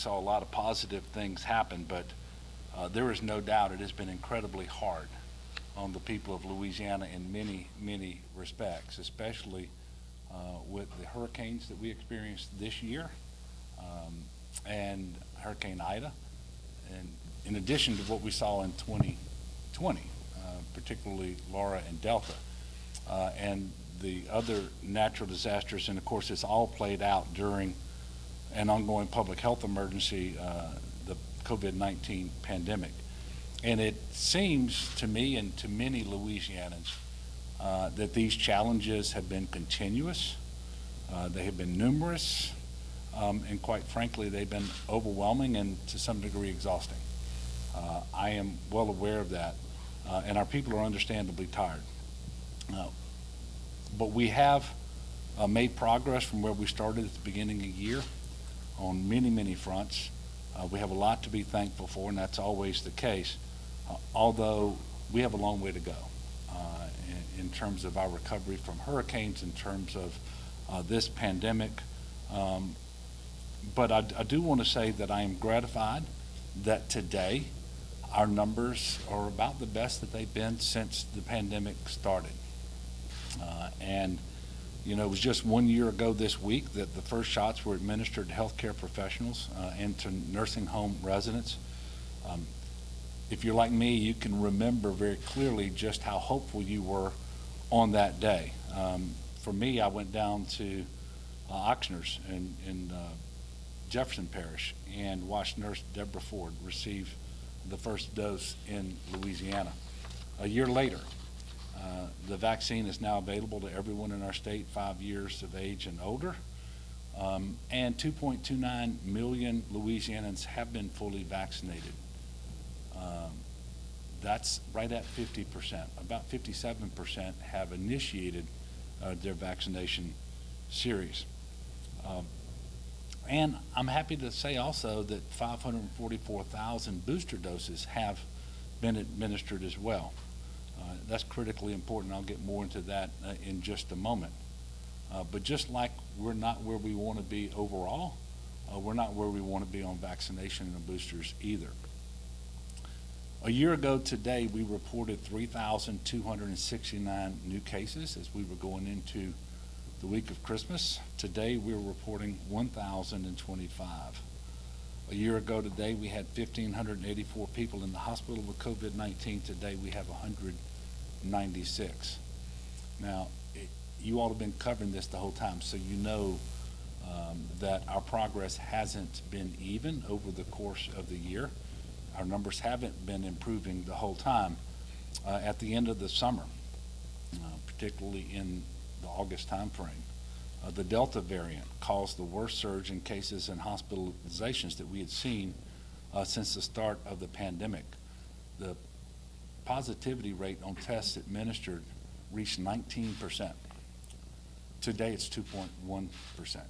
saw a lot of positive things happen, but there is no doubt it has been incredibly hard on the people of Louisiana in many, many respects, especially with the hurricanes that we experienced this year and Hurricane Ida, and in addition to what we saw in 2020, particularly Laura and Delta, and the other natural disasters, and of course it's all played out during an ongoing public health emergency, the COVID-19 pandemic. And it seems to me and to many Louisianans that these challenges have been continuous, they have been numerous, and quite frankly, they've been overwhelming and to some degree exhausting. I am well aware of that, and our people are understandably tired. But we have made progress from where we started at the beginning of the year on many, many fronts. We have a lot to be thankful for, and that's always the case, although we have a long way to go in terms of our recovery from hurricanes, in terms of this pandemic. But I do want to say that I am gratified that today our numbers are about the best that they've been since the pandemic started. And you know, it was just 1 year ago this week that the first shots were administered to healthcare professionals and to nursing home residents. If you're like me, you can remember very clearly just how hopeful you were on that day. For me, I went down to Oxnard's in Jefferson Parish and watched Nurse Deborah Ford receive the first dose in Louisiana. A year later, the vaccine is now available to everyone in our state 5 years of age and older, and 2.29 million Louisianans have been fully vaccinated. That's right at 50%. About 57% have initiated their vaccination series. And I'm happy to say also that 544,000 booster doses have been administered as well. That's critically important. I'll get more into that in just a moment. But just like we're not where we want to be overall, we're not where we want to be on vaccination and boosters either. A year ago today, we reported 3,269 new cases as we were going into the week of Christmas. Today, we're reporting 1,025. A year ago today, we had 1,584 people in the hospital with COVID-19. Today, we have 196. Now, you all have been covering this the whole time, so you know that our progress hasn't been even over the course of the year. Our numbers haven't been improving the whole time. At the end of the summer, particularly in the August timeframe, the Delta variant caused the worst surge in cases and hospitalizations that we had seen since the start of the pandemic. The positivity rate on tests administered reached 19%. Today it's 2.1%.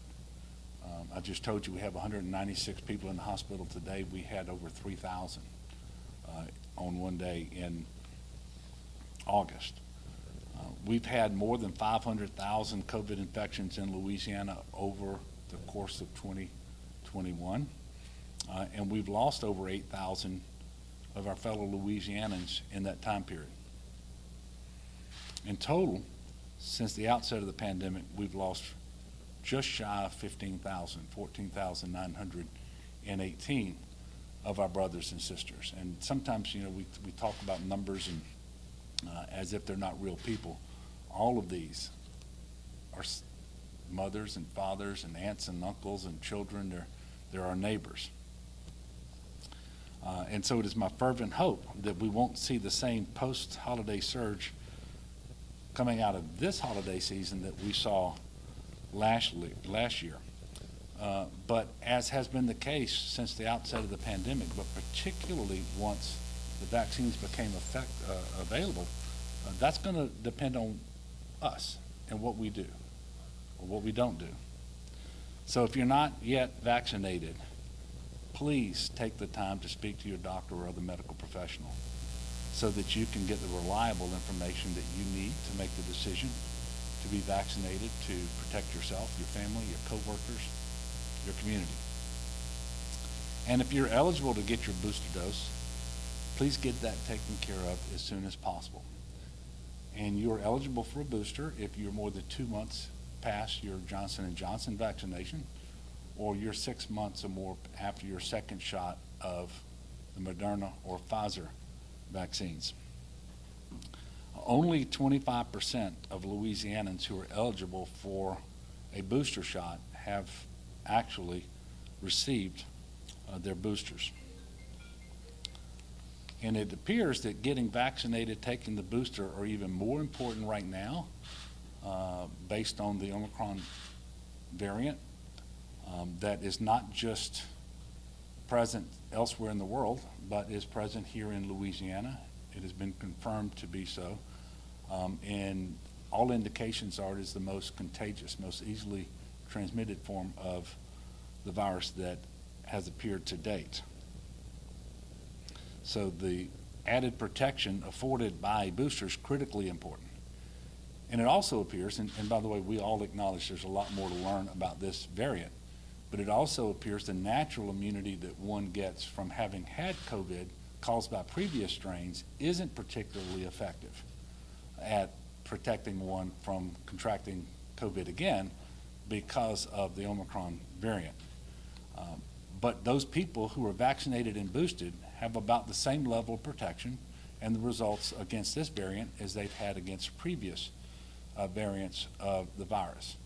I just told you we have 196 people in the hospital today. We had over 3,000 on one day in August. We've had more than 500,000 COVID infections in Louisiana over the course of 2021, and we've lost over 8,000 of our fellow Louisianans in that time period. In total, since the outset of the pandemic, we've lost just shy of 15,000, 14,918 of our brothers and sisters. And sometimes, you know, we talk about numbers and as if they're not real people. All of these are mothers and fathers and aunts and uncles and children. They're our neighbors. And so it is my fervent hope that we won't see the same post-holiday surge coming out of this holiday season that we saw last year. But as has been the case since the outset of the pandemic, but particularly once the vaccines became available, that's going to depend on us and what we do or what we don't do. So if you're not yet vaccinated, please take the time to speak to your doctor or other medical professional so that you can get the reliable information that you need to make the decision to be vaccinated, to protect yourself, your family, your coworkers, your community. And if you're eligible to get your booster dose, please get that taken care of as soon as possible. And you're eligible for a booster if you're more than 2 months past your Johnson & Johnson vaccination, or you're 6 months or more after your second shot of the Moderna or Pfizer vaccines. Only 25% of Louisianans who are eligible for a booster shot have actually received their boosters. And it appears that getting vaccinated, taking the booster, are even more important right now based on the Omicron variant that is not just present elsewhere in the world, but is present here in Louisiana. It has been confirmed to be so. And all indications are it is the most contagious, most easily transmitted form of the virus that has appeared to date. So the added protection afforded by a booster is critically important. And it also appears, and by the way, we all acknowledge there's a lot more to learn about this variant, but it also appears the natural immunity that one gets from having had COVID caused by previous strains isn't particularly effective at protecting one from contracting COVID again because of the Omicron variant. But those people who are vaccinated and boosted have about the same level of protection and the results against this variant as they've had against previous variants of the virus.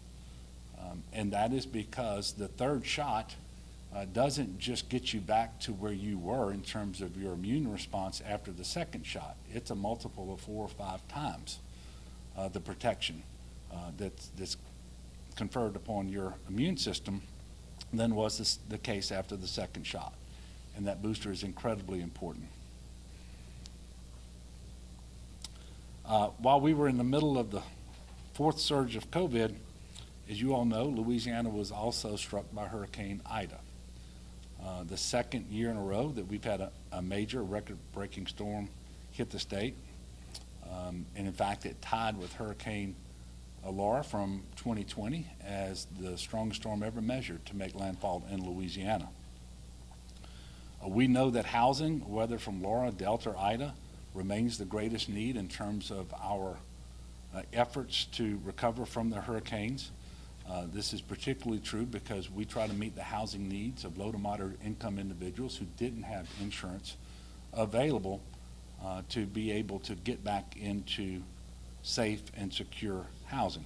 And that is because the third shot doesn't just get you back to where you were in terms of your immune response after the second shot. It's a multiple of 4 or 5 times the protection that's conferred upon your immune system than was the case after the second shot. And that booster is incredibly important. While we were in the middle of the 4th surge of COVID, as you all know, Louisiana was also struck by Hurricane Ida. The second year in a row that we've had a major record-breaking storm hit the state. And in fact, it tied with Hurricane Laura from 2020 as the strongest storm ever measured to make landfall in Louisiana. We know that housing, whether from Laura, Delta, or Ida, remains the greatest need in terms of our efforts to recover from the hurricanes. This is particularly true because we try to meet the housing needs of low to moderate income individuals who didn't have insurance available to be able to get back into safe and secure housing.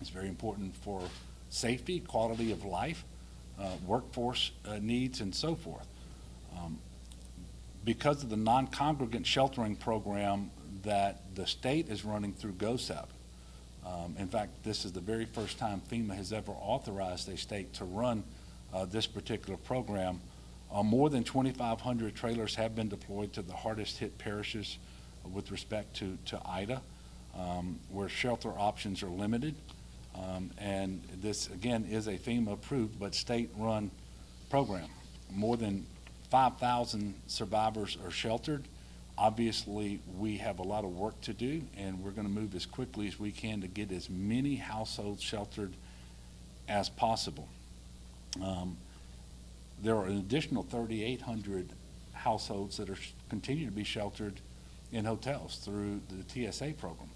It's very important for safety, quality of life, workforce needs, and so forth. Because of the non-congregant sheltering program that the state is running through GOSEP, in fact, this is the very first time FEMA has ever authorized a state to run this particular program. More than 2,500 trailers have been deployed to the hardest hit parishes with respect to Ida, where shelter options are limited. And this, again, is a FEMA approved but state run program. More than 5,000 survivors are sheltered. Obviously, we have a lot of work to do, and we're going to move as quickly as we can to get as many households sheltered as possible. There are an additional 3,800 households that are continue to be sheltered in hotels through the TSA program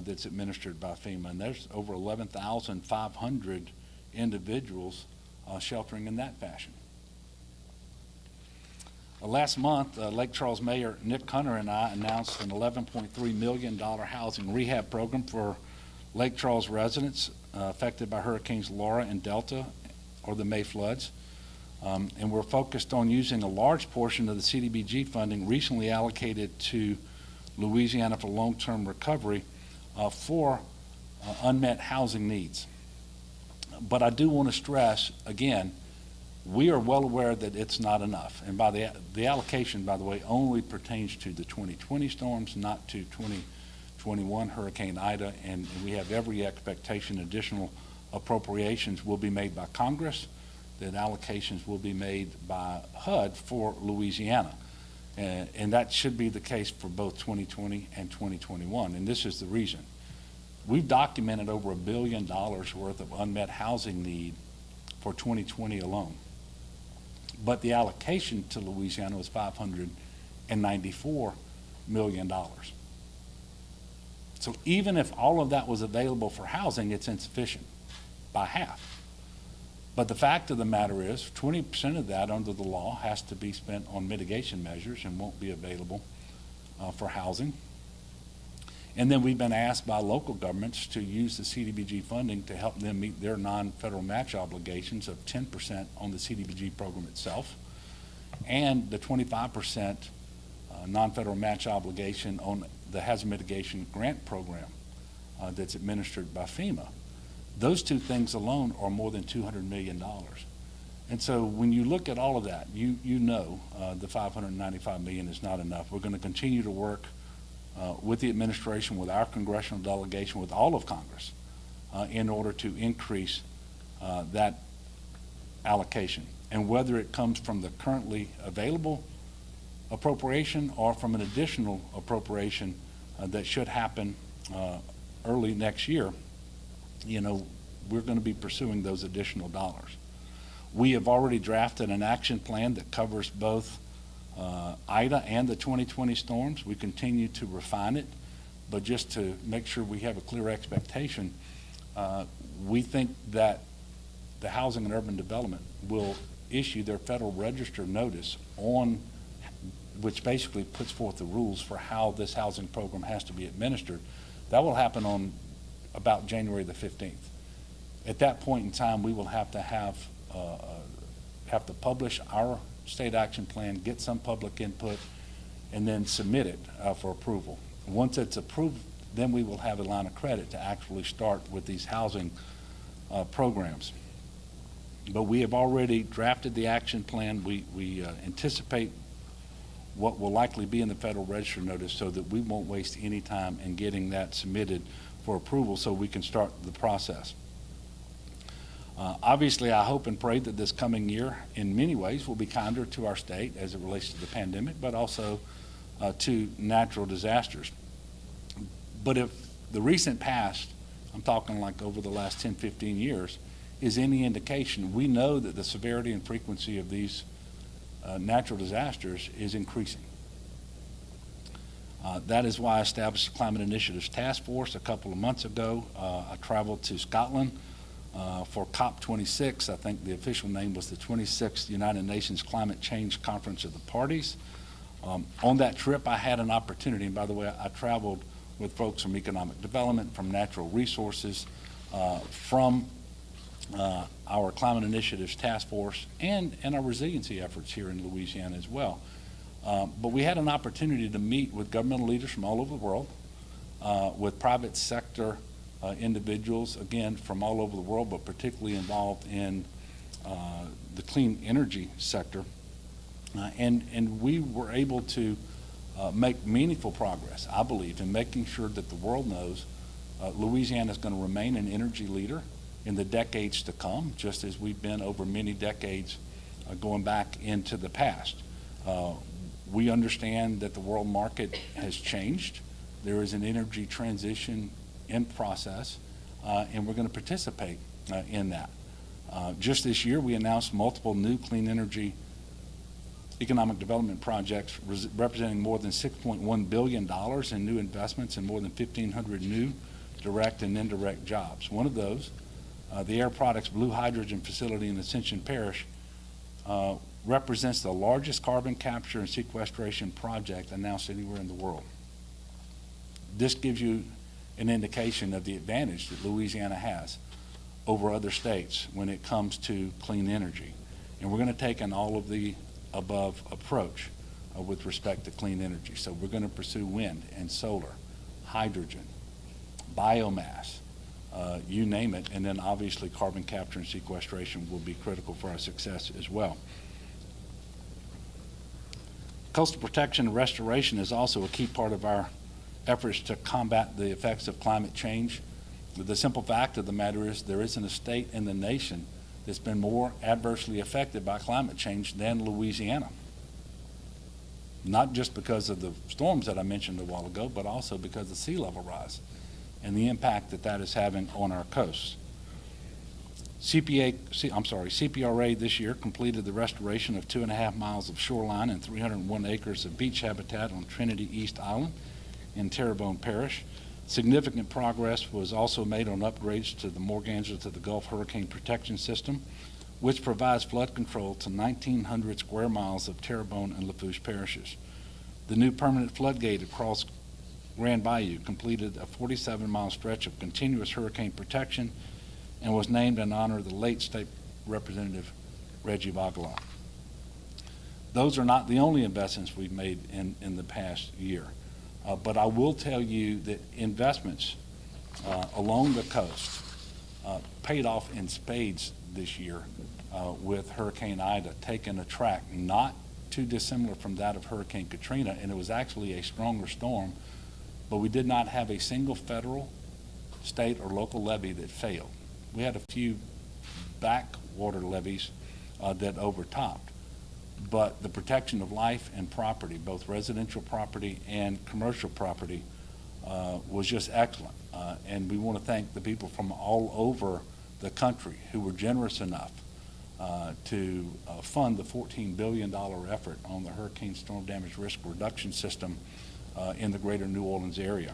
that's administered by FEMA, and there's over 11,500 individuals sheltering in that fashion. Last month, Lake Charles Mayor Nick Hunter and I announced an $11.3 million housing rehab program for Lake Charles residents affected by Hurricanes Laura and Delta or the May floods. And we're focused on using a large portion of the CDBG funding recently allocated to Louisiana for long-term recovery for unmet housing needs. But I do want to stress, again, we are well aware that it's not enough. And by the allocation, by the way, only pertains to the 2020 storms, not to 2021 Hurricane Ida. And we have every expectation additional appropriations will be made by Congress, that allocations will be made by HUD for Louisiana. And that should be the case for both 2020 and 2021. And this is the reason. We've documented over $1 billion worth of unmet housing need for 2020 alone. but the allocation to Louisiana was $594 million. So even if all of that was available for housing, it's insufficient by half. But the fact of the matter is 20% of that under the law has to be spent on mitigation measures and won't be available for housing. And then we've been asked by local governments to use the CDBG funding to help them meet their non-federal match obligations of 10% on the CDBG program itself and the 25% non-federal match obligation on the hazard mitigation grant program that's administered by FEMA. Those two things alone are more than $200 million. And so when you look at all of that, you know the $595 million is not enough. We're going to continue to work with the administration, with our congressional delegation, with all of Congress in order to increase that allocation. And whether it comes from the currently available appropriation or from an additional appropriation that should happen early next year, you know, we're going to be pursuing those additional dollars. We have already drafted an action plan that covers both Ida and the 2020 storms. We continue to refine it, but just to make sure we have a clear expectation, we think that the Housing and Urban Development will issue their Federal Register notice on, which basically puts forth the rules for how this housing program has to be administered. That will happen on about January the 15th. At that point in time, we will have to publish our state action plan, get some public input, and then submit it for approval. Once it's approved, then we will have a line of credit to actually start with these housing programs. But we have already drafted the action plan. We anticipate what will likely be in the Federal Register notice so that we won't waste any time in getting that submitted for approval so we can start the process. Obviously, I hope and pray that this coming year, in many ways, will be kinder to our state as it relates to the pandemic, but also to natural disasters. But if the recent past, I'm talking like over the last 10, 15 years, is any indication, we know that the severity and frequency of these natural disasters is increasing. That is why I established the Climate Initiatives Task Force a couple of months ago. I traveled to Scotland for COP26. I think the official name was the 26th United Nations Climate Change Conference of the Parties. On that trip, I had an opportunity, and by the way, I traveled with folks from economic development, from natural resources, from our Climate Initiatives Task Force, and our resiliency efforts here in Louisiana as well. But we had an opportunity to meet with governmental leaders from all over the world, with private sector individuals, again, from all over the world, but particularly involved in the clean energy sector. And we were able to make meaningful progress, I believe, in making sure that the world knows Louisiana is going to remain an energy leader in the decades to come, just as we've been over many decades going back into the past. We understand that the world market has changed. There is an energy transition in process, and we're going to participate in that. Just this year, we announced multiple new clean energy economic development projects representing more than $6.1 billion in new investments and more than 1,500 new direct and indirect jobs. One of those, the Air Products Blue Hydrogen facility in Ascension Parish, represents the largest carbon capture and sequestration project announced anywhere in the world. This gives you an indication of the advantage that Louisiana has over other states when it comes to clean energy. And we're going to take an all of the above approach with respect to clean energy. So we're going to pursue wind and solar, hydrogen, biomass, you name it, and then obviously carbon capture and sequestration will be critical for our success as well. Coastal protection and restoration is also a key part of our efforts to combat the effects of climate change. The simple fact of the matter is there isn't a state in the nation that's been more adversely affected by climate change than Louisiana. Not just because of the storms that I mentioned a while ago, but also because of sea level rise and the impact that that is having on our coasts. CPRA this year completed the restoration of 2.5 miles of shoreline and 301 acres of beach habitat on Trinity East Island in Terrebonne Parish. Significant progress was also made on upgrades to the Morganza to the Gulf Hurricane Protection System, which provides flood control to 1,900 square miles of Terrebonne and Lafourche parishes. The new permanent floodgate across Grand Bayou completed a 47-mile stretch of continuous hurricane protection and was named in honor of the late State Representative Reggie Vagala. Those are not the only investments we've made in the past year, but I will tell you that investments along the coast paid off in spades this year with Hurricane Ida taking a track not too dissimilar from that of Hurricane Katrina, and it was actually a stronger storm, but we did not have a single federal, state, or local levee that failed. We had a few backwater levees that overtopped, but the protection of life and property, both residential property and commercial property, was just excellent. And we want to thank the people from all over the country who were generous enough to fund the $14 billion effort on the Hurricane Storm Damage Risk Reduction System in the greater New Orleans area.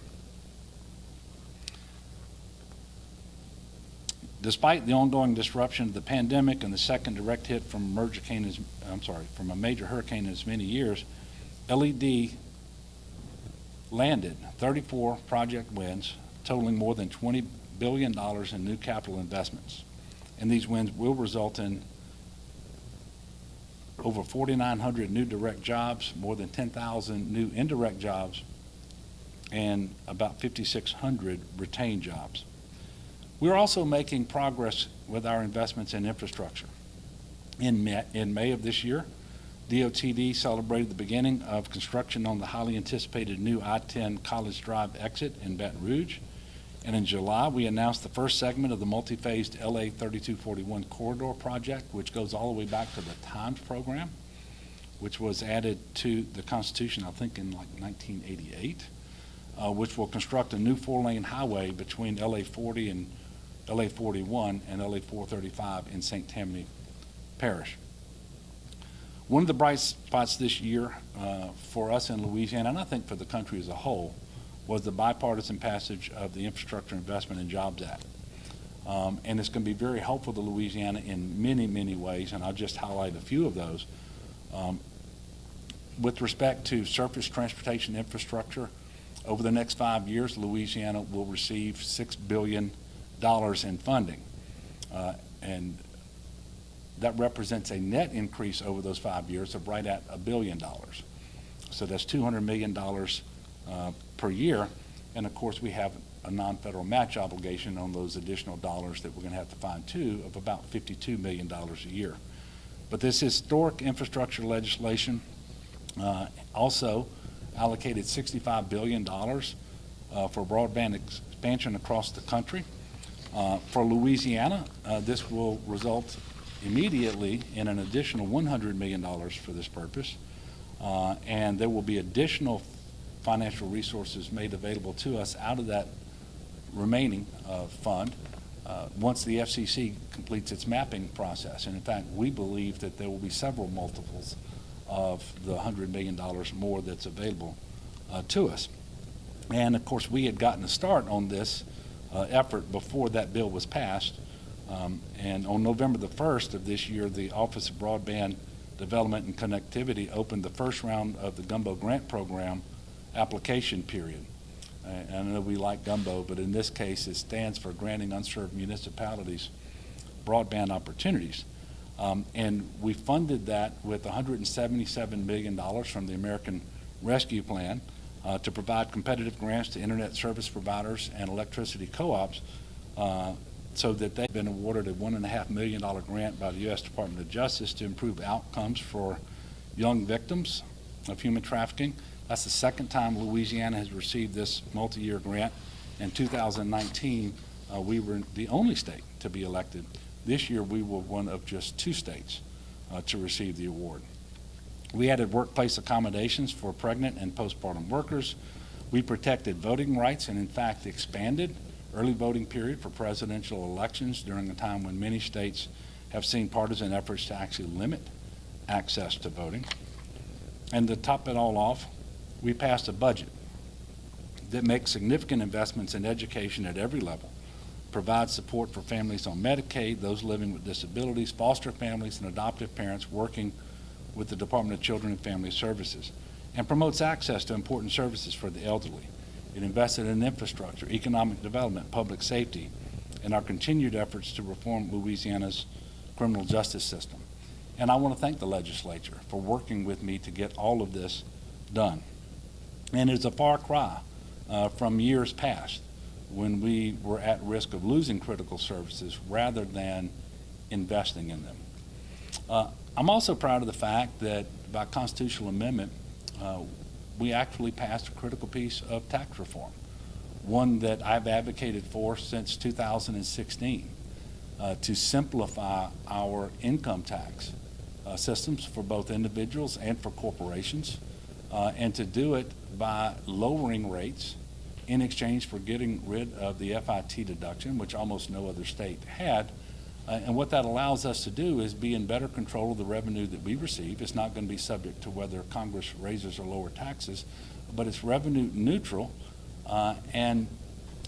Despite the ongoing disruption of the pandemic and the second direct hit from a major hurricane in as many years, LED landed 34 project wins totaling more than $20 billion in new capital investments. And these wins will result in over 4,900 new direct jobs, more than 10,000 new indirect jobs, and about 5,600 retained jobs. We're also making progress with our investments in infrastructure. In May of this year, DOTD celebrated the beginning of construction on the highly anticipated new I-10 College Drive exit in Baton Rouge. And in July, we announced the first segment of the multi-phased LA 3241 corridor project, which goes all the way back to the Times program, which was added to the Constitution, I think, in like 1988, which will construct a new 4-lane highway between LA 40 and LA 41 and LA 435 in St. Tammany Parish. One of the bright spots this year for us in Louisiana, and I think for the country as a whole, was the bipartisan passage of the Infrastructure Investment and Jobs Act. And it's going to be very helpful to Louisiana in many, many ways, and I'll just highlight a few of those. With respect to surface transportation infrastructure, over the next 5 years, Louisiana will receive $6 billion in funding. And that represents a net increase over those 5 years of right at $1 billion. So that's $200 million per year. And of course, we have a non-federal match obligation on those additional dollars that we're going to have to find too, of about $52 million a year. But this historic infrastructure legislation also allocated $65 billion for broadband expansion across the country. For Louisiana, this will result immediately in an additional $100 million for this purpose, and there will be additional financial resources made available to us out of that remaining fund once the FCC completes its mapping process. And in fact, we believe that there will be several multiples of the $100 million more that's available to us. And of course, we had gotten a start on this effort before that bill was passed. And on November the 1st of this year, the Office of Broadband Development and Connectivity opened the first round of the Gumbo Grant Program application period. And I know we like Gumbo, but in this case, it stands for Granting Unserved Municipalities Broadband Opportunities. And we funded that with $177 million from the American Rescue Plan to provide competitive grants to internet service providers and electricity co-ops so that they've been awarded a $1.5 million grant by the U.S. Department of Justice to improve outcomes for young victims of human trafficking. That's the second time Louisiana has received this multi-year grant. In 2019, we were the only state to be elected. This year, we were one of just 2 states to receive the award. We added workplace accommodations for pregnant and postpartum workers. We protected voting rights and, in fact, expanded early voting period for presidential elections during a time when many states have seen partisan efforts to actually limit access to voting. And to top it all off, we passed a budget that makes significant investments in education at every level, provides support for families on Medicaid, those living with disabilities, foster families, and adoptive parents working with the Department of Children and Family Services, and promotes access to important services for the elderly. It invested in infrastructure, economic development, public safety, and our continued efforts to reform Louisiana's criminal justice system. And I want to thank the legislature for working with me to get all of this done. And it's a far cry from years past when we were at risk of losing critical services rather than investing in them. I'm also proud of the fact that by constitutional amendment, we actually passed a critical piece of tax reform, one that I've advocated for since 2016, to simplify our income tax systems for both individuals and for corporations, and to do it by lowering rates in exchange for getting rid of the FIT deduction, which almost no other state had. And what that allows us to do is be in better control of the revenue that we receive. It's not going to be subject to whether Congress raises or lower taxes, but it's revenue neutral, and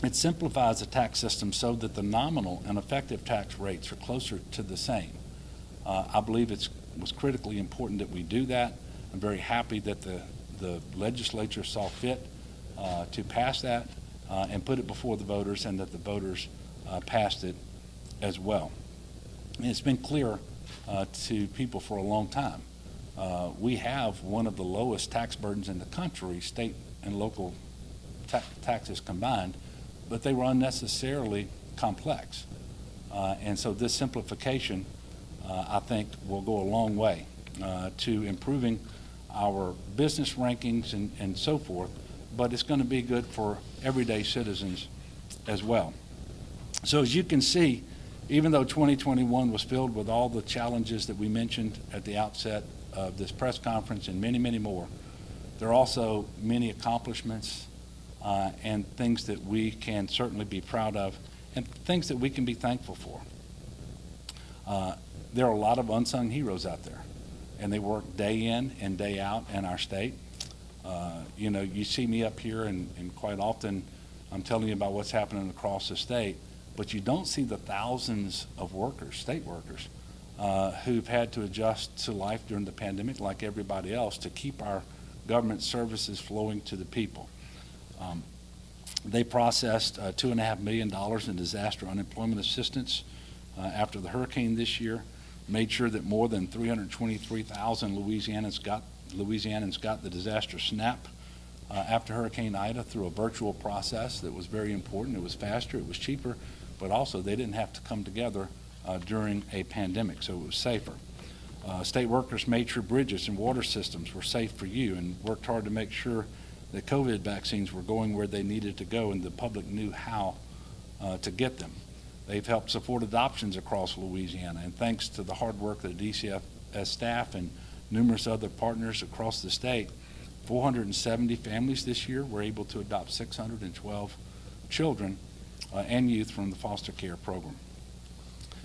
it simplifies the tax system so that the nominal and effective tax rates are closer to the same. I believe it was critically important that we do that. I'm very happy that the legislature saw fit to pass that and put it before the voters, and that the voters passed it as well. And it's been clear to people for a long time. We have one of the lowest tax burdens in the country, state and local taxes combined, but they were unnecessarily complex. And so this simplification, I think, will go a long way to improving our business rankings and so forth, but it's going to be good for everyday citizens as well. So as you can see, even though 2021 was filled with all the challenges that we mentioned at the outset of this press conference and many, many more, there are also many accomplishments and things that we can certainly be proud of and things that we can be thankful for. There are a lot of unsung heroes out there, and they work day in and day out in our state. You see me up here, and quite often I'm telling you about what's happening across the state, but you don't see the thousands of workers, state workers, who've had to adjust to life during the pandemic like everybody else to keep our government services flowing to the people. They processed $2.5 million in disaster unemployment assistance after the hurricane this year, made sure that more than 323,000 Louisianans got the disaster SNAP after Hurricane Ida through a virtual process that was very important. It was faster, it was cheaper, but also they didn't have to come together during a pandemic, so it was safer. State workers made sure bridges and water systems were safe for you and worked hard to make sure that COVID vaccines were going where they needed to go and the public knew how to get them. They've helped support adoptions across Louisiana, and thanks to the hard work of the DCFS staff and numerous other partners across the state, 470 families this year were able to adopt 612 children and youth from the foster care program.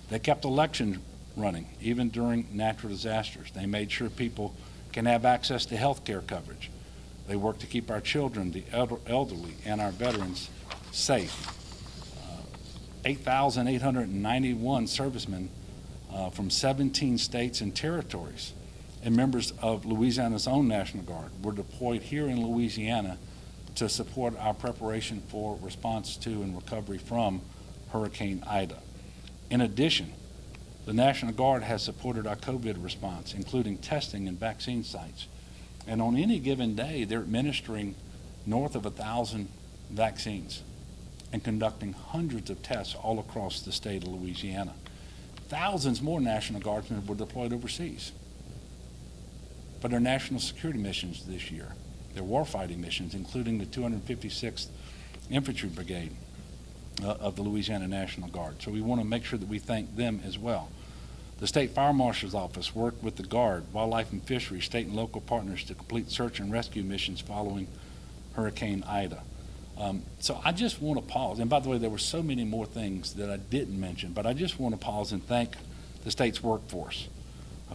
They kept elections running, even during natural disasters. They made sure people can have access to health care coverage. They worked to keep our children, the elderly, and our veterans safe. 8,891 servicemen from 17 states and territories and members of Louisiana's own National Guard were deployed here in Louisiana to support our preparation for response to and recovery from Hurricane Ida. In addition, the National Guard has supported our COVID response, including testing and vaccine sites. And on any given day, they're administering north of 1,000 vaccines and conducting hundreds of tests all across the state of Louisiana. Thousands more National Guardsmen were deployed overseas for their national security missions this year, their warfighting missions, including the 256th Infantry Brigade of the Louisiana National Guard. So we want to make sure that we thank them as well. The State Fire Marshal's Office worked with the Guard, Wildlife and Fisheries, state and local partners to complete search and rescue missions following Hurricane Ida. So I just want to pause. And by the way, there were so many more things that I didn't mention, but I just want to pause and thank the state's workforce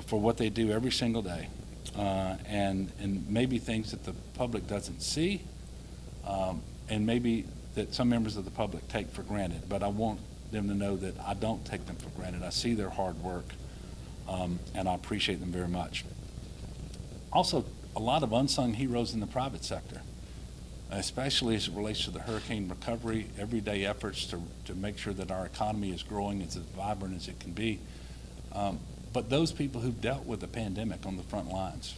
for what they do every single day, and maybe things that the public doesn't see, and maybe that some members of the public take for granted. But I want them to know that I don't take them for granted. I see their hard work, and I appreciate them very much. Also, a lot of unsung heroes in the private sector, especially as it relates to the hurricane recovery, everyday efforts to make sure that our economy is growing as vibrant as it can be. But those people who've dealt with the pandemic on the front lines,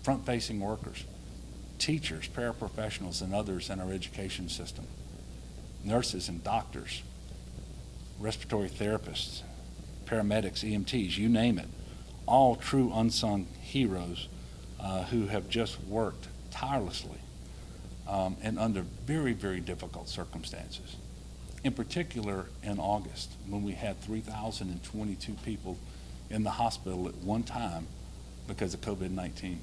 front-facing workers, teachers, paraprofessionals, and others in our education system, nurses and doctors, respiratory therapists, paramedics, EMTs, you name it, all true unsung heroes who have just worked tirelessly and under very, very difficult circumstances. In particular, in August, when we had 3,022 people in the hospital at one time because of COVID-19.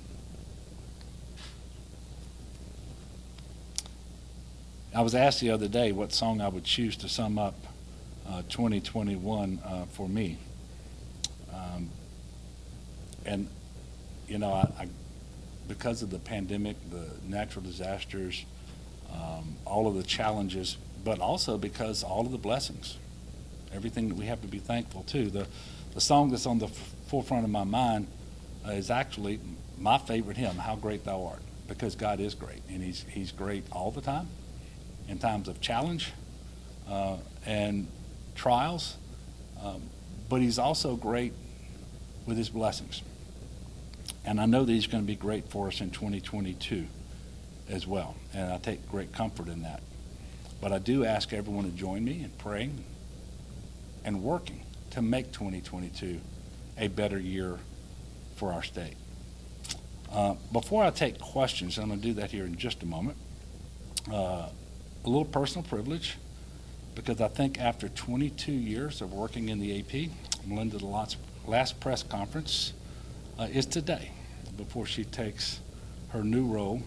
I was asked the other day what song I would choose to sum up 2021 for me. And, you know, I because of the pandemic, the natural disasters, all of the challenges, but also because all of the blessings, everything that we have to be thankful to. The song that's on the forefront of my mind is actually my favorite hymn, How Great Thou Art, because God is great, and He's great all the time, in times of challenge and trials, but He's also great with His blessings. And I know that He's going to be great for us in 2022 as well, and I take great comfort in that. But I do ask everyone to join me in praying and working to make 2022 a better year for our state. Before I take questions, I'm going to do that here in just a moment, a little personal privilege, because I think after 22 years of working in the AP, Melinda's last press conference is today, before she takes her new role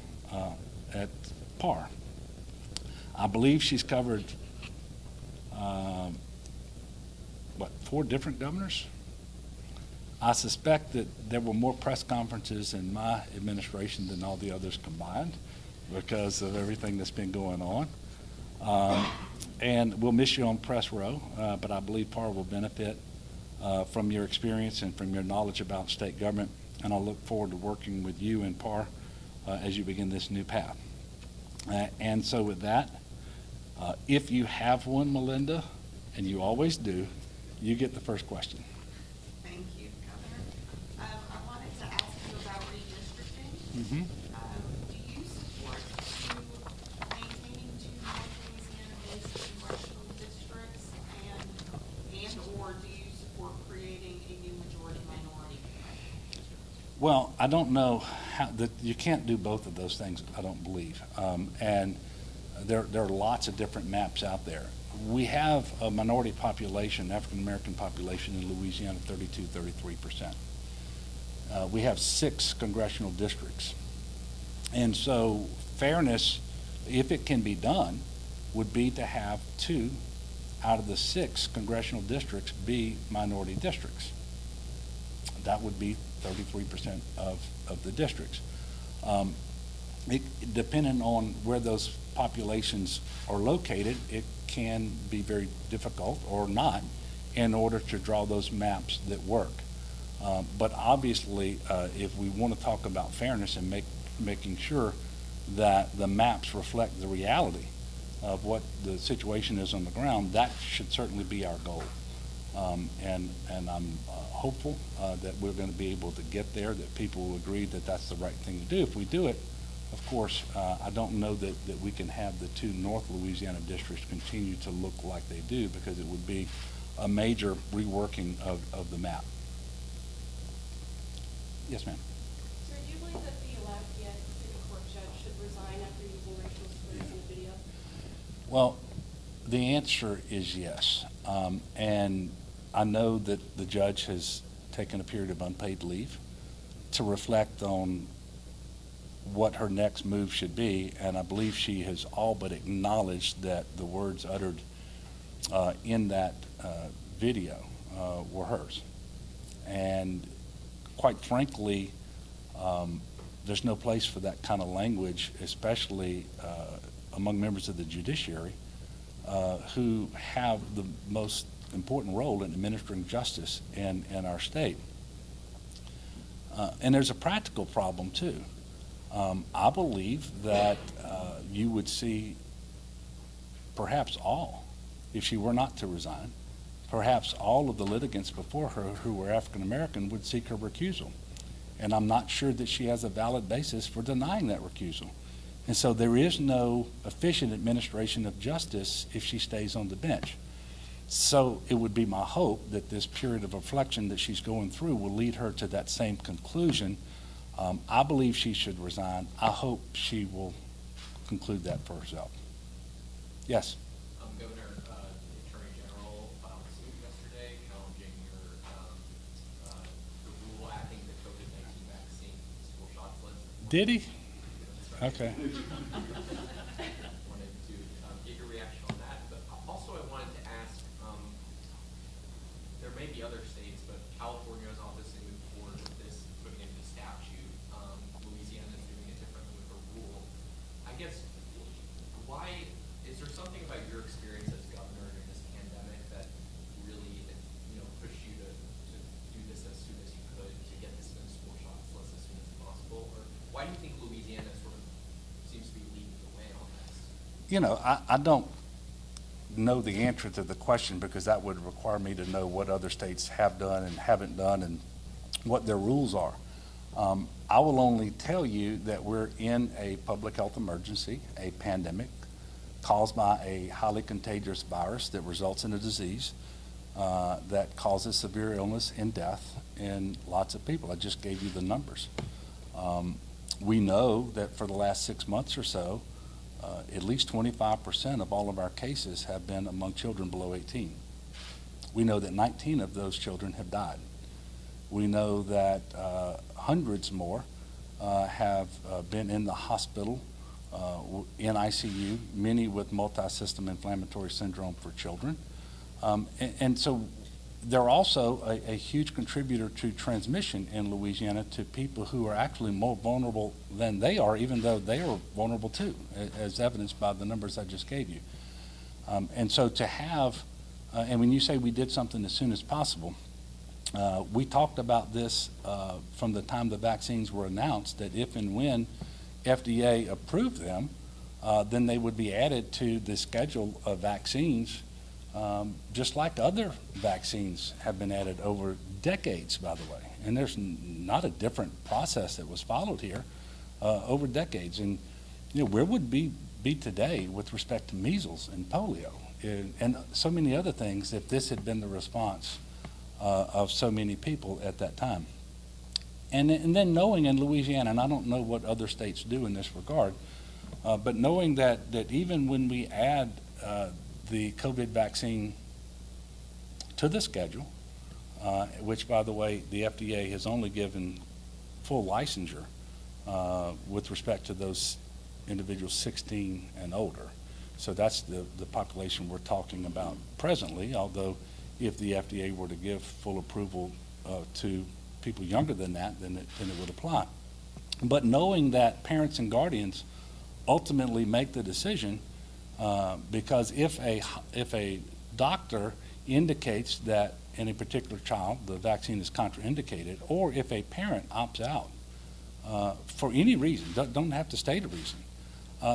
at PAR. I believe she's covered, 4 different governors? I suspect that there were more press conferences in my administration than all the others combined because of everything that's been going on. And we'll miss you on press row, but I believe PAR will benefit from your experience and from your knowledge about state government, and I look forward to working with you and PAR as you begin this new path. And so with that, if you have one, Melinda, and you always do, you get the first question. Thank you, Governor. I wanted to ask you about redistricting. Mm-hmm. Do you support maintaining 2 North Louisiana-based congressional districts, and or do you support creating a new majority-minority? Well, I don't know how that you can't do both of those things, I don't believe. And there are lots of different maps out there. We have a minority population, African-American population in Louisiana, 33%. We have 6 congressional districts. And so fairness, if it can be done, would be to have 2 out of the 6 congressional districts be minority districts. That would be 33% of the districts. Depending on where those populations are located, it can be very difficult or not in order to draw those maps that work. But obviously, if we want to talk about fairness and making sure that the maps reflect the reality of what the situation is on the ground, that should certainly be our goal. And I'm hopeful that we're going to be able to get there, that people will agree that that's the right thing to do. If we do it, of course, I don't know that we can have the 2 North Louisiana districts continue to look like they do, because it would be a major reworking of the map. Yes, ma'am. Sir, do you believe that the Lafayette City Court judge should resign after using racial slurs in the video? Well, the answer is yes. And I know that the judge has taken a period of unpaid leave to reflect on what her next move should be, and I believe she has all but acknowledged that the words uttered in that video were hers. And quite frankly, there's no place for that kind of language, especially among members of the judiciary who have the most important role in administering justice in our state. And there's a practical problem too. I believe that you would see perhaps all, if she were not to resign, perhaps all of the litigants before her who were African American would seek her recusal. And I'm not sure that she has a valid basis for denying that recusal. And so there is no efficient administration of justice if she stays on the bench. So it would be my hope that this period of reflection that she's going through will lead her to that same conclusion. I believe she should resign. I hope she will conclude that for herself. Yes? Governor, the Attorney General filed a suit yesterday challenging your the rule acting the COVID-19 vaccine school shots list. Did he? That's right. Okay. Wanted to get your reaction on that, but also I wanted to ask, there may be other states, but California has obviously moved forward with this, putting it into statute. Louisiana is doing it differently with a rule. I guess, why, is there something about your experience as governor in this pandemic that really, pushed you to do this as soon as you could, to get this in the school shots list as soon as possible? Or why do you think Louisiana sort of seems to be leading the way on this? I don't know the answer to the question because that would require me to know what other states have done and haven't done and what their rules are. I will only tell you that we're in a public health emergency, a pandemic caused by a highly contagious virus that results in a disease that causes severe illness and death in lots of people. I just gave you the numbers. We know that for the last 6 months or so, at least 25% of all of our cases have been among children below 18. We know that 19 of those children have died. We know that hundreds more have been in the hospital, in ICU, many with multi-system inflammatory syndrome for children. And so they're also a huge contributor to transmission in Louisiana to people who are actually more vulnerable than they are, even though they are vulnerable too, as evidenced by the numbers I just gave you. And so to have, and when you say we did something as soon as possible, we talked about this from the time the vaccines were announced, that if and when FDA approved them, then they would be added to the schedule of vaccines, just like other vaccines have been added over decades, by the way. And there's not a different process that was followed here over decades. And where would we be today with respect to measles and polio and so many other things if this had been the response of so many people at that time? And then knowing in Louisiana, and I don't know what other states do in this regard, but knowing that even when we add the COVID vaccine to the schedule, which, by the way, the FDA has only given full licensure with respect to those individuals 16 and older. So that's the population we're talking about presently, although if the FDA were to give full approval to people younger than that, then it would apply. But knowing that parents and guardians ultimately make the decision, because if a doctor indicates that in a particular child the vaccine is contraindicated, or if a parent opts out for any reason, don't have to state a reason,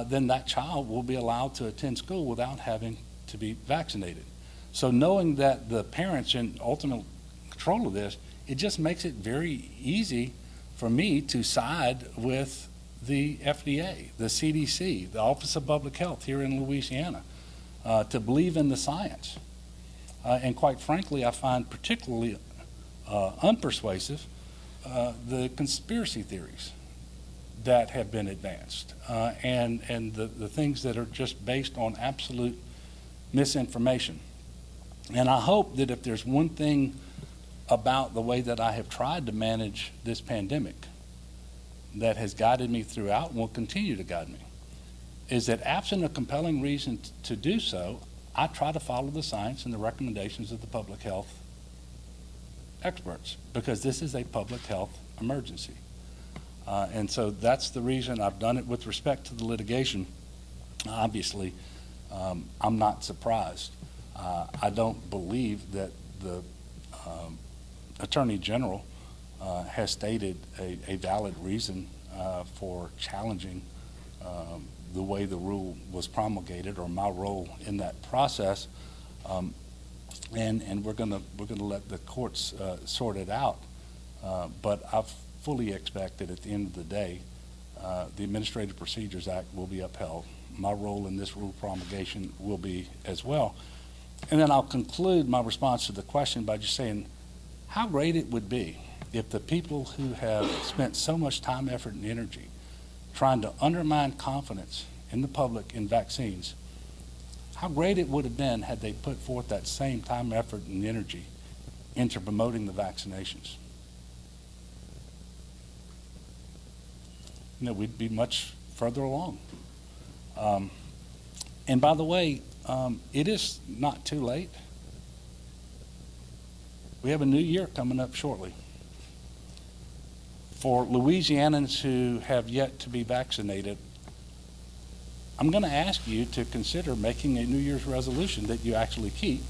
then that child will be allowed to attend school without having to be vaccinated. So knowing that the parents in ultimate control of this, it just makes it very easy for me to side with the FDA, the CDC, the Office of Public Health here in Louisiana, to believe in the science. And quite frankly, I find particularly unpersuasive the conspiracy theories that have been advanced and the things that are just based on absolute misinformation. And I hope that if there's one thing about the way that I have tried to manage this pandemic, that has guided me throughout and will continue to guide me is that absent a compelling reason to do so, I try to follow the science and the recommendations of the public health experts, because this is a public health emergency. And so that's the reason I've done it. With respect to the litigation, obviously, I'm not surprised. I don't believe that the Attorney General has stated a valid reason for challenging the way the rule was promulgated or my role in that process. And we're gonna let the courts sort it out. But I fully expect that at the end of the day, the Administrative Procedures Act will be upheld. My role in this rule promulgation will be as well. And then I'll conclude my response to the question by just saying how great it would be if the people who have spent so much time, effort, and energy trying to undermine confidence in the public in vaccines, how great it would have been had they put forth that same time, effort, and energy into promoting the vaccinations. You know, we'd be much further along. And by the way, it is not too late. We have a new year coming up shortly. For Louisianans who have yet to be vaccinated, I'm going to ask you to consider making a New Year's resolution that you actually keep,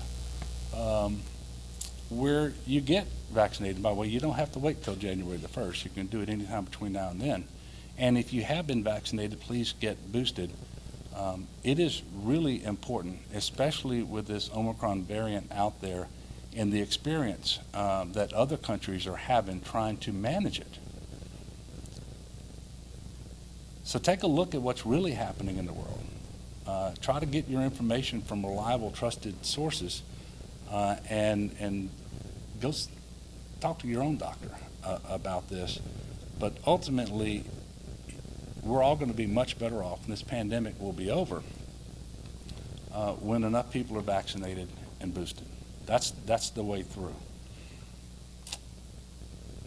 where you get vaccinated. By the way, you don't have to wait till January the 1st. You can do it anytime between now and then. And if you have been vaccinated, please get boosted. It is really important, especially with this Omicron variant out there and the experience that other countries are having trying to manage it. So take a look at what's really happening in the world. Try to get your information from reliable, trusted sources, and go talk to your own doctor about this. But ultimately, we're all going to be much better off, and this pandemic will be over when enough people are vaccinated and boosted. That's the way through.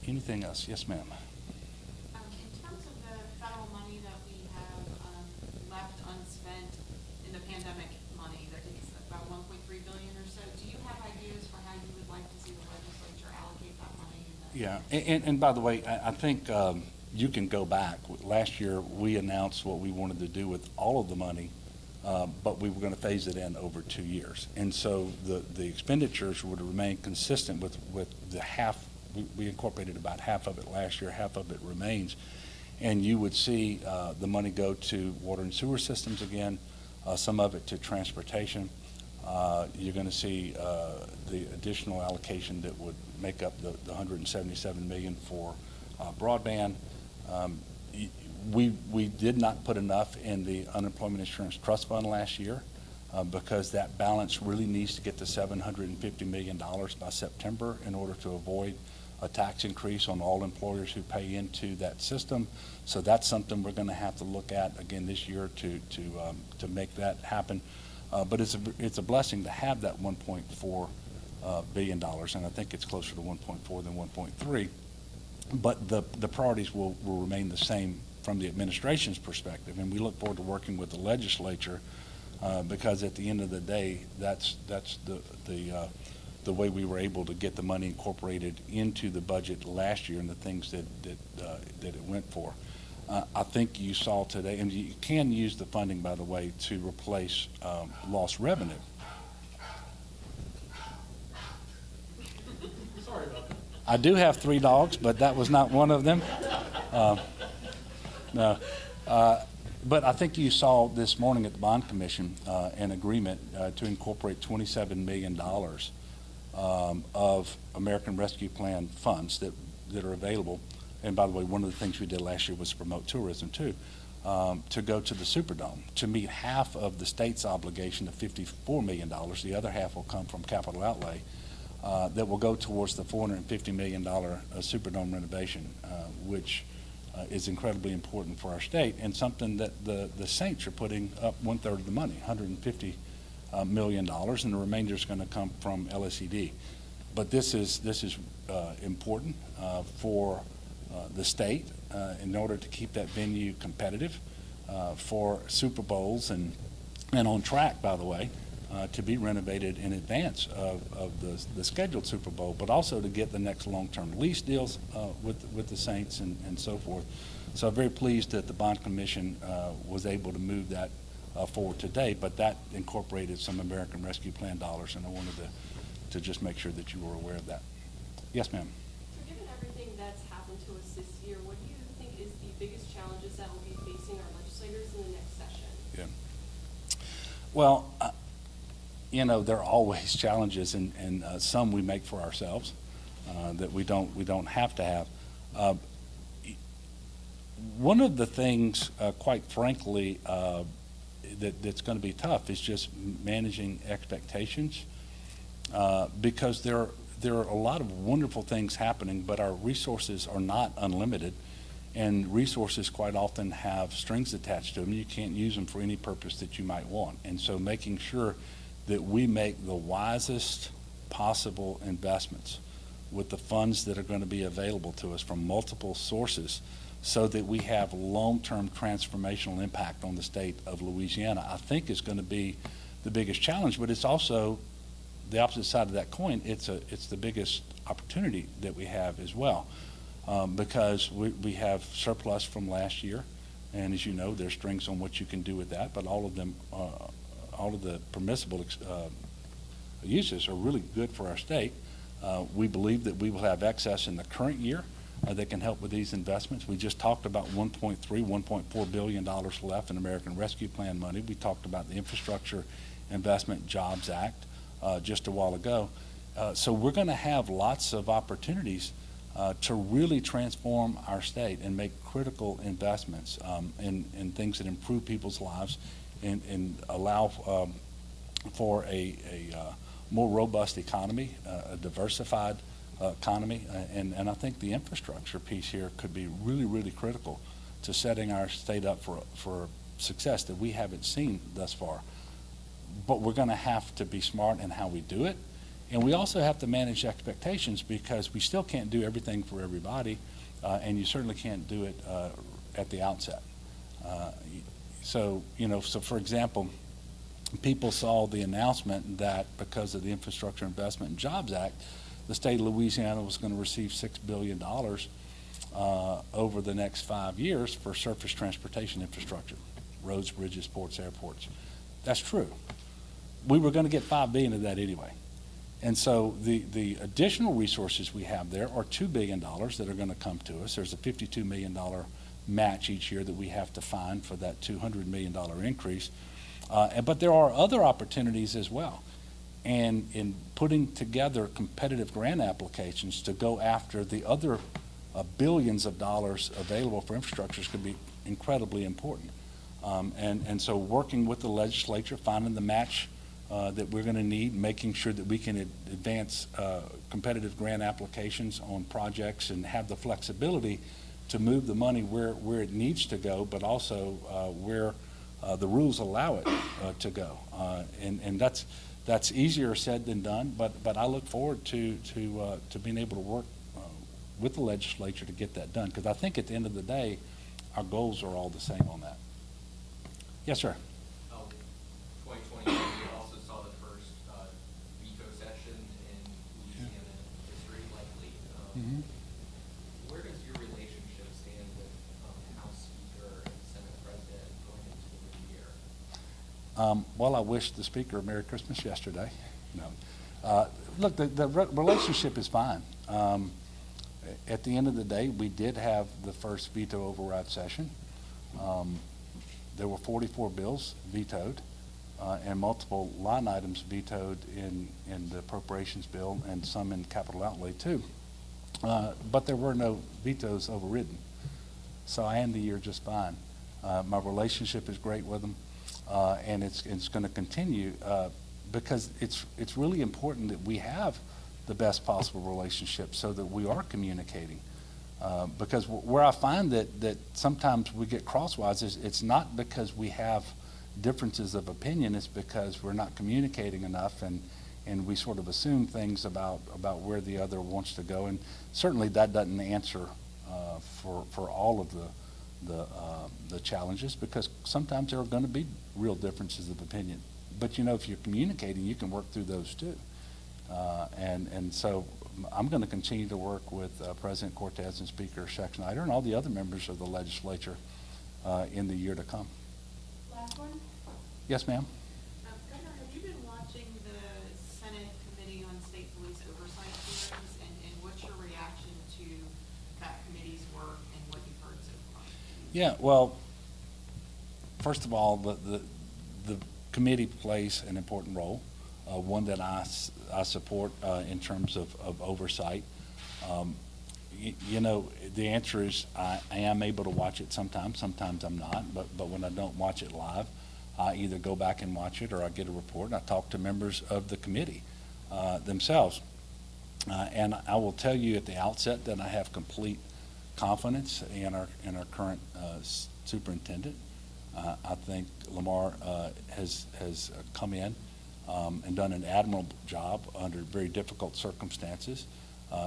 Anything else? Yes, ma'am. In terms of the federal money that we have left unspent in the pandemic money, that it's about $1.3 billion or so, do you have ideas for how you would like to see the legislature allocate that money? Yeah, and by the way, I think you can go back. Last year, we announced what we wanted to do with all of the money, but we were going to phase it in over 2 years. And so the expenditures would remain consistent with the half. We incorporated about half of it last year, half of it remains. And you would see the money go to water and sewer systems again, some of it to transportation. You're going to see the additional allocation that would make up the $177 million for broadband. We did not put enough in the unemployment insurance trust fund last year because that balance really needs to get to $750 million by September in order to avoid a tax increase on all employers who pay into that system. So that's something we're going to have to look at again this year to make that happen. But it's a blessing to have that $1.4 billion, and I think it's closer to 1.4 than 1.3. But the priorities will remain the same from the administration's perspective, and we look forward to working with the legislature because at the end of the day, that's the way we were able to get the money incorporated into the budget last year and the things that it went for. I think you saw today, and you can use the funding, by the way, to replace lost revenue. Sorry about that. I do have 3 dogs, but that was not one of them. No. But I think you saw this morning at the Bond Commission an agreement to incorporate $27 million of American Rescue Plan funds that are available. And by the way, one of the things we did last year was promote tourism too, to go to the Superdome to meet half of the state's obligation of $54 million. The other half will come from capital outlay that will go towards the $450 million Superdome renovation, which is incredibly important for our state and something that the Saints are putting up 1/3 of the money, $150 million, and the remainder is going to come from LSED. But this is important for the state in order to keep that venue competitive for Super Bowls and on track, by the way, to be renovated in advance of the scheduled Super Bowl, but also to get the next long-term lease deals with the Saints and so forth. So I'm very pleased that the Bond Commission was able to move that forward today, but that incorporated some American Rescue Plan dollars, and I wanted to just make sure that you were aware of that. Yes, ma'am. So given everything that's happened to us this year, what do you think is the biggest challenges that will be facing our legislators in the next session? Yeah. Well, there are always challenges, and some we make for ourselves that we don't have to have. One of the things, quite frankly, that's going to be tough is just managing expectations, because there are a lot of wonderful things happening, but our resources are not unlimited, and resources quite often have strings attached to them. You can't use them for any purpose that you might want, and so making sure that we make the wisest possible investments with the funds that are going to be available to us from multiple sources so that we have long-term transformational impact on the state of Louisiana, I think is going to be the biggest challenge, but it's also the opposite side of that coin. It's the biggest opportunity that we have as well, because we have surplus from last year, and as you know, there's strings on what you can do with that, but all of the permissible uses are really good for our state. We believe that we will have excess in the current year that can help with these investments. We just talked about $1.4 billion left in American Rescue Plan money. We talked about the Infrastructure Investment Jobs Act just a while ago. So we're going to have lots of opportunities to really transform our state and make critical investments in things that improve people's lives and allow for a more robust economy, a diversified economy, and I think the infrastructure piece here could be really, really critical to setting our state up for success that we haven't seen thus far. But we're going to have to be smart in how we do it, and we also have to manage expectations, because we still can't do everything for everybody, and you certainly can't do it at the outset. So for example, people saw the announcement that because of the Infrastructure Investment and Jobs Act, the state of Louisiana was going to receive $6 billion over the next 5 years for surface transportation infrastructure, roads, bridges, ports, airports. That's true. We were going to get $5 billion of that anyway. And so the additional resources we have there are $2 billion that are going to come to us. There's a $52 million match each year that we have to find for that $200 million increase. But there are other opportunities as well. And in putting together competitive grant applications to go after the other billions of dollars available for infrastructure is going to be incredibly important. And so working with the legislature, finding the match that we're going to need, making sure that we can advance competitive grant applications on projects and have the flexibility to move the money where it needs to go, but also where the rules allow it to go. And that's easier said than done, but I look forward to being able to work with the legislature to get that done, because I think at the end of the day, our goals are all the same on that. Yes, sir. 2020, we also saw the first veto session in Louisiana history, likely. Where does your relationship stand with House Speaker and Senate President going into the new year? Well, I wish the Speaker a Merry Christmas yesterday. No. Look, the relationship is fine. At the end of the day, we did have the first veto override session. There were 44 bills vetoed and multiple line items vetoed in the appropriations bill and some in capital outlay too. But there were no vetoes overridden. So I end the year just fine. My relationship is great with them, and it's going to continue because it's really important that we have the best possible relationship so that we are communicating. Because where I find that sometimes we get crosswise is it's not because we have differences of opinion, it's because we're not communicating enough and we sort of assume things about where the other wants to go. And certainly that doesn't answer for all of the challenges, because sometimes there are going to be real differences of opinion. But if you're communicating, you can work through those too. And so I'm going to continue to work with President Cortez and Speaker Scheck-Snyder and all the other members of the legislature in the year to come. Last one. Yes, ma'am. Governor, have you been watching the Senate Committee on State Police Oversight hearings, and what's your reaction to that committee's work and what you've heard so far? Yeah, well, first of all, the committee plays an important role, one that I support in terms of oversight. The answer is I am able to watch it sometimes I'm not, but when I don't watch it live, I either go back and watch it or I get a report and I talk to members of the committee themselves. And I will tell you at the outset that I have complete confidence in our current superintendent. I think Lamar has come in and done an admirable job under very difficult circumstances.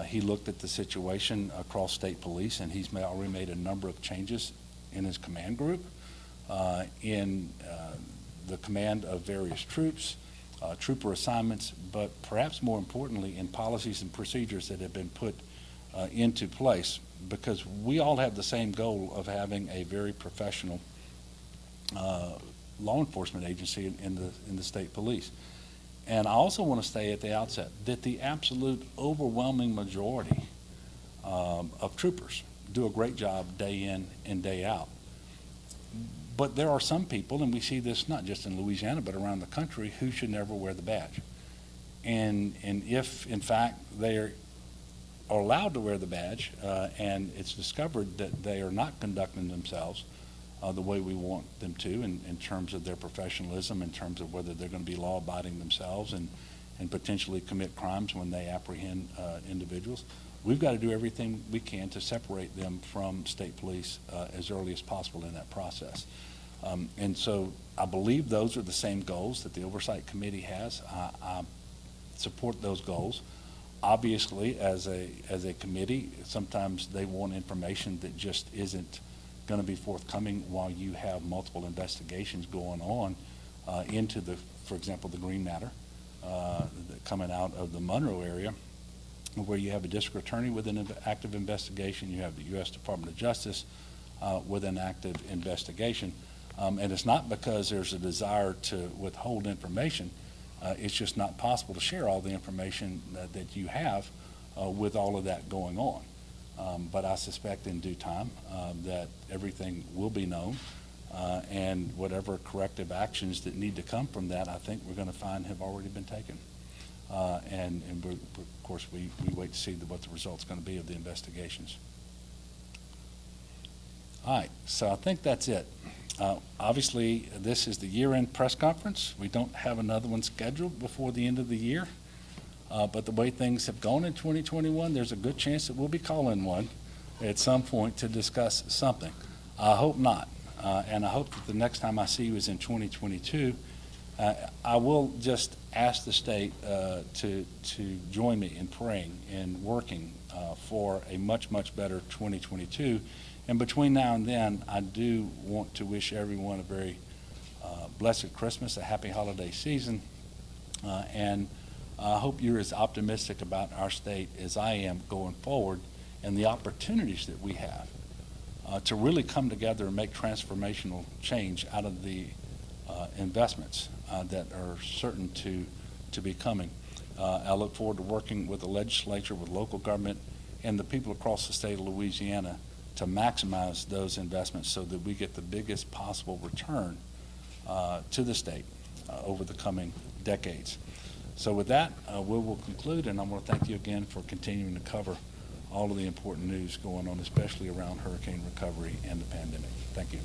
He looked at the situation across state police, and he's already made a number of changes in his command group, in the command of various troops, trooper assignments, but perhaps more importantly in policies and procedures that have been put into place, because we all have the same goal of having a very professional law enforcement agency in the state police. And I also want to say at the outset that the absolute overwhelming majority of troopers do a great job day in and day out. But there are some people, and we see this not just in Louisiana but around the country, who should never wear the badge. And if in fact they are allowed to wear the badge and it's discovered that they are not conducting themselves the way we want them to in terms of their professionalism, in terms of whether they're going to be law-abiding themselves and potentially commit crimes when they apprehend individuals, we've got to do everything we can to separate them from state police as early as possible in that process. And so I believe those are the same goals that the Oversight Committee has. I support those goals. Obviously, as a committee, sometimes they want information that just isn't going to be forthcoming while you have multiple investigations going on into for example, the Green Matter coming out of the Monroe area, where you have a district attorney with an active investigation, you have the U.S. Department of Justice with an active investigation. And it's not because there's a desire to withhold information. It's just not possible to share all the information that you have with all of that going on. But I suspect in due time that everything will be known, and whatever corrective actions that need to come from that, I think we're going to find have already been taken. And of course, we wait to see what the result's going to be of the investigations. All right, so I think that's it. Obviously, this is the year-end press conference. We don't have another one scheduled before the end of the year. But the way things have gone in 2021, there's a good chance that we'll be calling one at some point to discuss something. I hope not. And I hope that the next time I see you is in 2022. I will just ask the state to join me in praying and working for a much, much better 2022. And between now and then, I do want to wish everyone a very blessed Christmas, a happy holiday season, and I hope you're as optimistic about our state as I am going forward, and the opportunities that we have to really come together and make transformational change out of the investments that are certain to be coming. I look forward to working with the legislature, with local government, and the people across the state of Louisiana to maximize those investments so that we get the biggest possible return to the state over the coming decades. So with that, we will conclude, and I want to thank you again for continuing to cover all of the important news going on, especially around hurricane recovery and the pandemic. Thank you.